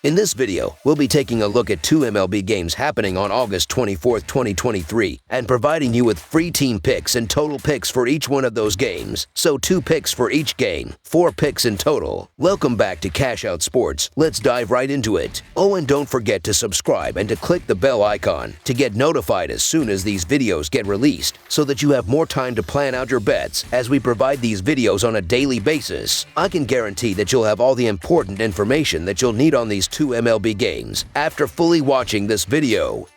In this video, we'll be taking a look at two MLB games happening on August 24, 2023, and providing you with free team picks and total picks for each one of those games. So 2 picks for each game, 4 picks in total. Welcome back to Cash Out Sports. Let's dive right into it. Oh, and don't forget to subscribe and to click the bell icon to get notified as soon as these videos get released, so that you have more time to plan out your bets as we provide these videos on a daily basis. I can guarantee that you'll have all the important information that you'll need on these 2 MLB games after fully watching this video.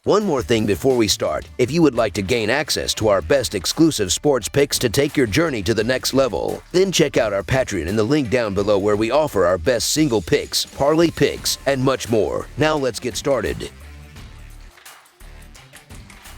One more thing before we start. If you would like to gain access to our best exclusive sports picks to take your journey to the next level, then check out our Patreon in the link down below, where we offer our best single picks, parlay picks, and much more. Now let's get started.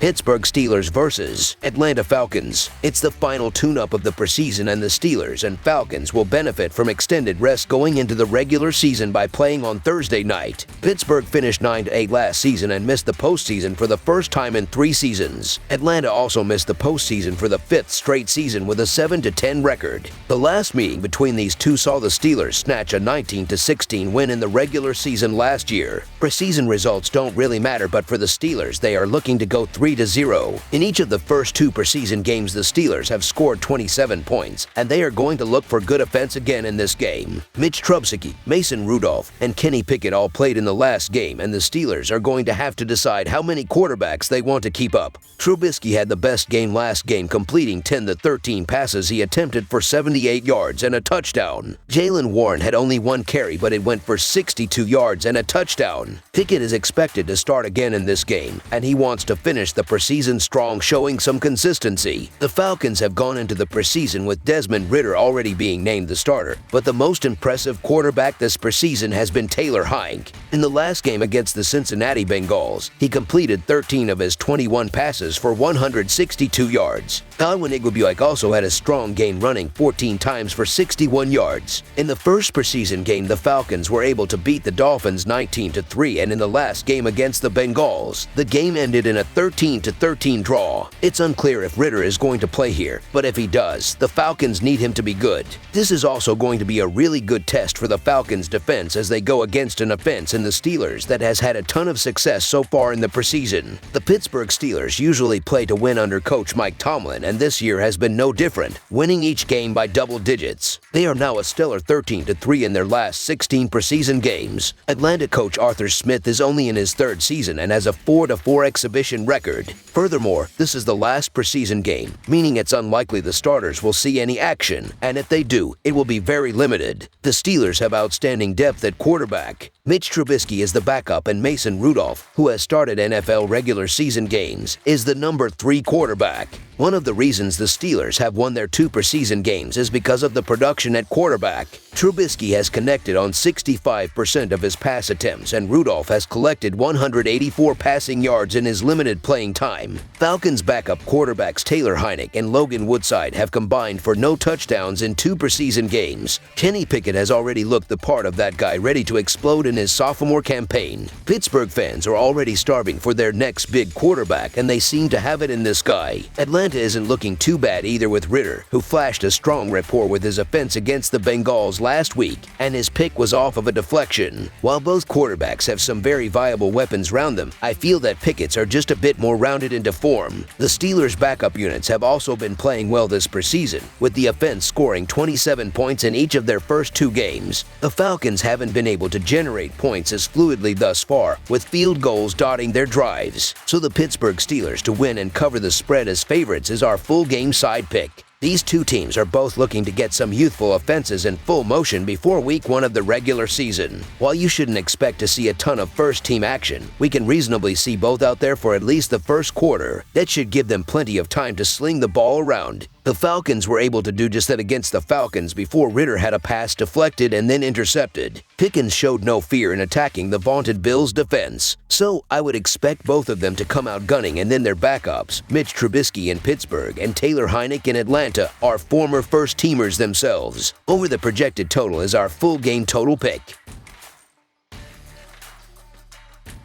Pittsburgh Steelers versus Atlanta Falcons. It's the final tune-up of the preseason, and the Steelers and Falcons will benefit from extended rest going into the regular season by playing on Thursday night. Pittsburgh finished 9-8 last season and missed the postseason for the first time in 3 seasons. Atlanta also missed the postseason for the 5th straight season with a 7-10 record. The last meeting between these two saw the Steelers snatch a 19-16 win in the regular season last year. Preseason results don't really matter, but for the Steelers, they are looking to go 3-0. In each of the first 2 preseason games, the Steelers have scored 27 points, and they are going to look for good offense again in this game. Mitch Trubisky, Mason Rudolph, and Kenny Pickett all played in the last game, and the Steelers are going to have to decide how many quarterbacks they want to keep up. Trubisky had the best game last game, completing 10-13 passes he attempted for 78 yards and a touchdown. Jaylen Warren had only 1 carry, but it went for 62 yards and a touchdown. Pickett is expected to start again in this game, and he wants to finish the preseason strong, showing some consistency. The Falcons have gone into the preseason with Desmond Ridder already being named the starter, but the most impressive quarterback this preseason has been Taylor Heineke. In the last game against the Cincinnati Bengals, he completed 13 of his 21 passes for 162 yards. Godwin Igwebuike also had a strong game, running 14 times for 61 yards. In the first preseason game, the Falcons were able to beat the Dolphins 19-3, and in the last game against the Bengals, the game ended in a 13-13 draw. It's unclear if Ridder is going to play here, but if he does, the Falcons need him to be good. This is also going to be a really good test for the Falcons' defense as they go against an offense in the Steelers that has had a ton of success so far in the preseason. The Pittsburgh Steelers usually play to win under coach Mike Tomlin, and this year has been no different, winning each game by double digits. They are now a stellar 13-3 in their last 16 preseason games. Atlanta coach Arthur Smith is only in his 3rd season and has a 4-4 exhibition record. Furthermore, this is the last preseason game, meaning it's unlikely the starters will see any action, and if they do, it will be very limited. The Steelers have outstanding depth at quarterback. Mitch Trubisky is the backup, and Mason Rudolph, who has started NFL regular season games, is the number 3 quarterback. One of the reasons the Steelers have won their 2 preseason games is because of the production at quarterback. Trubisky has connected on 65% of his pass attempts, and Rudolph has collected 184 passing yards in his limited playing time. Falcons backup quarterbacks Taylor Heineke and Logan Woodside have combined for no touchdowns in 2 preseason games. Kenny Pickett has already looked the part of that guy ready to explode in his sophomore campaign. Pittsburgh fans are already starving for their next big quarterback, and they seem to have it in this guy. Atlanta isn't looking too bad either, with Ridder, who flashed a strong rapport with his offense against the Bengals last week, and his pick was off of a deflection. While both quarterbacks have some very viable weapons around them, I feel that Pickett's are just a bit more rounded into form. The Steelers' backup units have also been playing well this preseason, with the offense scoring 27 points in each of their first 2 games. The Falcons haven't been able to generate points as fluidly thus far, with field goals dotting their drives. So the Pittsburgh Steelers to win and cover the spread as favorites is our full game side pick. These 2 teams are both looking to get some youthful offenses in full motion before week 1 of the regular season. While you shouldn't expect to see a ton of first-team action, we can reasonably see both out there for at least the first quarter. That should give them plenty of time to sling the ball around. The Falcons were able to do just that against the Falcons before Ridder had a pass deflected and then intercepted. Pickens showed no fear in attacking the vaunted Bills' defense. So I would expect both of them to come out gunning, and then their backups, Mitch Trubisky in Pittsburgh and Taylor Heineke in Atlanta, are former first-teamers themselves. Over the projected total is our full game total pick.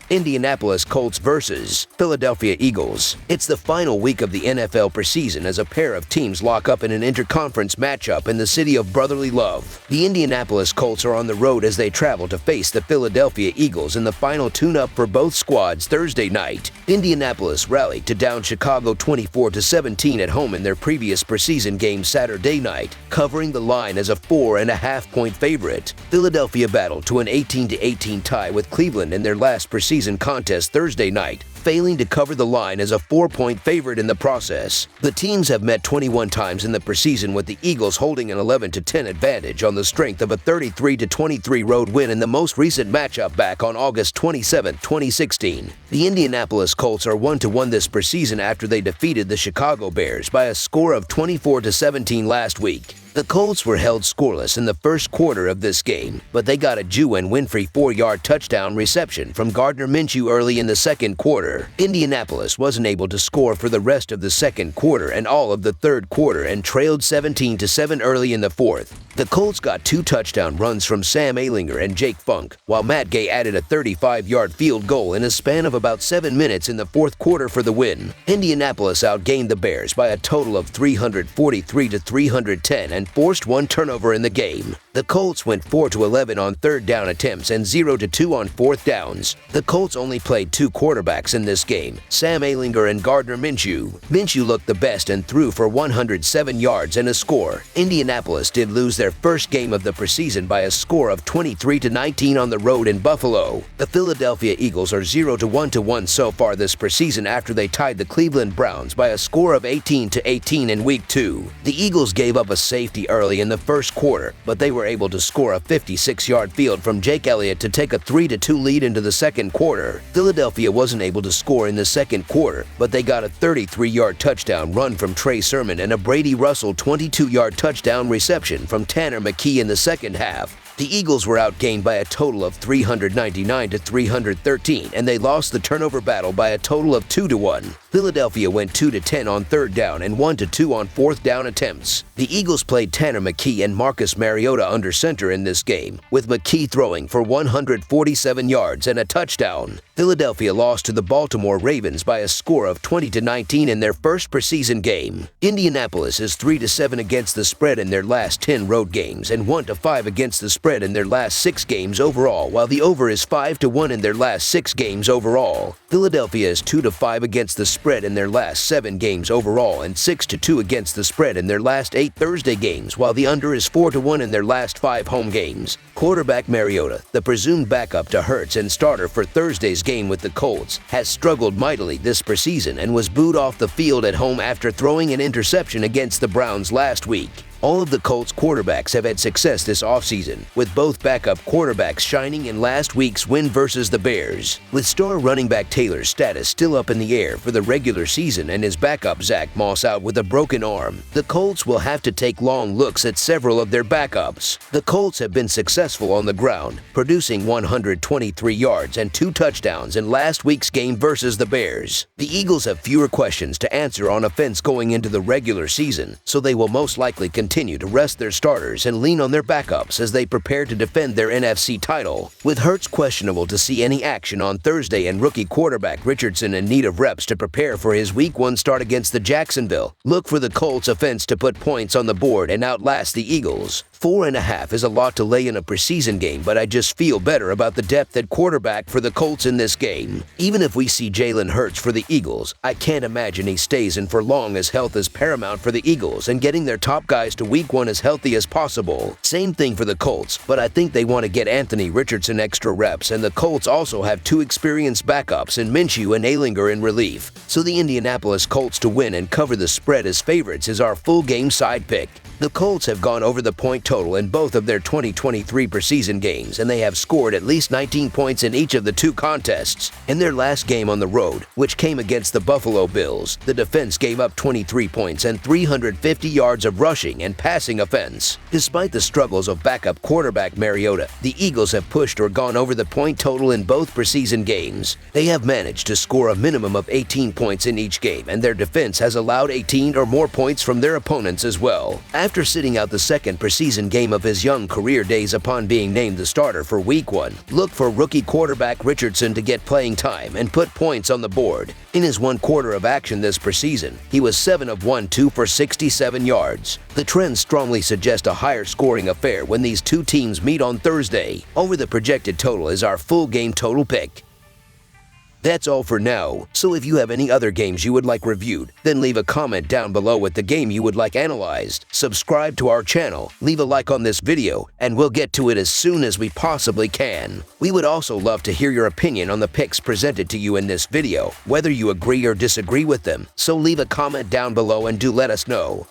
Indianapolis Colts versus Philadelphia Eagles. It's the final week of the NFL preseason as a pair of teams lock up in an interconference matchup in the city of brotherly love. The Indianapolis Colts are on the road as they travel to face the Philadelphia Eagles in the final tune-up for both squads Thursday night. Indianapolis rallied to down Chicago 24-17 at home in their previous preseason game Saturday night, covering the line as a 4.5-point favorite. Philadelphia battled to an 18-18 tie with Cleveland in their last preseason contest Thursday night, failing to cover the line as a 4-point favorite in the process. The teams have met 21 times in the preseason, with the Eagles holding an 11-10 advantage on the strength of a 33-23 road win in the most recent matchup back on August 27, 2016. The Indianapolis Colts are 1-1 this preseason after they defeated the Chicago Bears by a score of 24-17 last week. The Colts were held scoreless in the first quarter of this game, but they got a Juwan Winfrey 4-yard touchdown reception from Gardner Minshew early in the second quarter. Indianapolis wasn't able to score for the rest of the second quarter and all of the third quarter and trailed 17-7 early in the fourth. The Colts got 2 touchdown runs from Sam Ehlinger and Jake Funk, while Matt Gay added a 35-yard field goal in a span of about 7 minutes in the fourth quarter for the win. Indianapolis outgained the Bears by a total of 343-310 and forced 1 turnover in the game. The Colts went 4-11 on third down attempts and 0-2 on fourth downs. The Colts only played 2 quarterbacks in this game, Sam Ehlinger and Gardner Minshew. Minshew looked the best and threw for 107 yards and a score. Indianapolis did lose their first game of the preseason by a score of 23-19 on the road in Buffalo. The Philadelphia Eagles are 0-1 so far this preseason after they tied the Cleveland Browns by a score of 18-18 in Week 2. The Eagles gave up a safety early in the first quarter, but they were able to score a 56-yard field from Jake Elliott to take a 3-2 lead into the second quarter. Philadelphia wasn't able to score in the second quarter, but they got a 33-yard touchdown run from Trey Sermon and a Brady Russell 22-yard touchdown reception from Tanner McKee in the second half. The Eagles were outgained by a total of 399-313, and they lost the turnover battle by a total of 2-1. Philadelphia went 2-10 on third down and 1-2 on fourth down attempts. The Eagles played Tanner McKee and Marcus Mariota under center in this game, with McKee throwing for 147 yards and a touchdown. Philadelphia lost to the Baltimore Ravens by a score of 20-19 in their first preseason game. Indianapolis is 3-7 against the spread in their last 10 road games and 1-5 against the spread in their last 6 games overall, while the over is 5-1 in their last 6 games overall. Philadelphia is 2-5 against the spread in their last 7 games overall and 6-2 against the spread in their last 8 Thursday games, while the under is 4-1 in their last 5 home games. Quarterback Mariota, the presumed backup to Hurts and starter for Thursday's game with the Colts, has struggled mightily this preseason and was booed off the field at home after throwing an interception against the Browns last week. All of the Colts quarterbacks have had success this offseason, with both backup quarterbacks shining in last week's win versus the Bears. With star running back Taylor's status still up in the air for the regular season and his backup Zach Moss out with a broken arm, the Colts will have to take long looks at several of their backups. The Colts have been successful on the ground, producing 123 yards and 2 touchdowns in last week's game versus the Bears. The Eagles have fewer questions to answer on offense going into the regular season, so they will most likely continue to rest their starters and lean on their backups as they prepare to defend their NFC title. With Hurts questionable to see any action on Thursday and rookie quarterback Richardson in need of reps to prepare for his Week 1 start against the Jacksonville, look for the Colts offense to put points on the board and outlast the Eagles. 4.5 is a lot to lay in a preseason game, but I just feel better about the depth at quarterback for the Colts in this game. Even if we see Jalen Hurts for the Eagles, I can't imagine he stays in for long, as health is paramount for the Eagles and getting their top guys to Week 1 as healthy as possible. Same thing for the Colts, but I think they want to get Anthony Richardson extra reps, and the Colts also have 2 experienced backups in Minshew and Ehlinger in relief. So the Indianapolis Colts to win and cover the spread as favorites is our full game side pick. The Colts have gone over the point total in both of their 2023 preseason games, and they have scored at least 19 points in each of the 2 contests. In their last game on the road, which came against the Buffalo Bills, the defense gave up 23 points and 350 yards of rushing and passing offense. Despite the struggles of backup quarterback Mariota, the Eagles have pushed or gone over the point total in both preseason games. They have managed to score a minimum of 18 points in each game, and their defense has allowed 18 or more points from their opponents as well. After sitting out the second preseason preseason game of his young career days upon being named the starter for Week 1. Look for rookie quarterback Richardson to get playing time and put points on the board. In his 1 quarter of action this preseason, he was 7 of 1, 2 for 67 yards. The trends strongly suggest a higher scoring affair when these two teams meet on Thursday. Over the projected total is our full game total pick. That's all for now, so if you have any other games you would like reviewed, then leave a comment down below with the game you would like analyzed. Subscribe to our channel, leave a like on this video, and we'll get to it as soon as we possibly can. We would also love to hear your opinion on the picks presented to you in this video, whether you agree or disagree with them, so leave a comment down below and do let us know.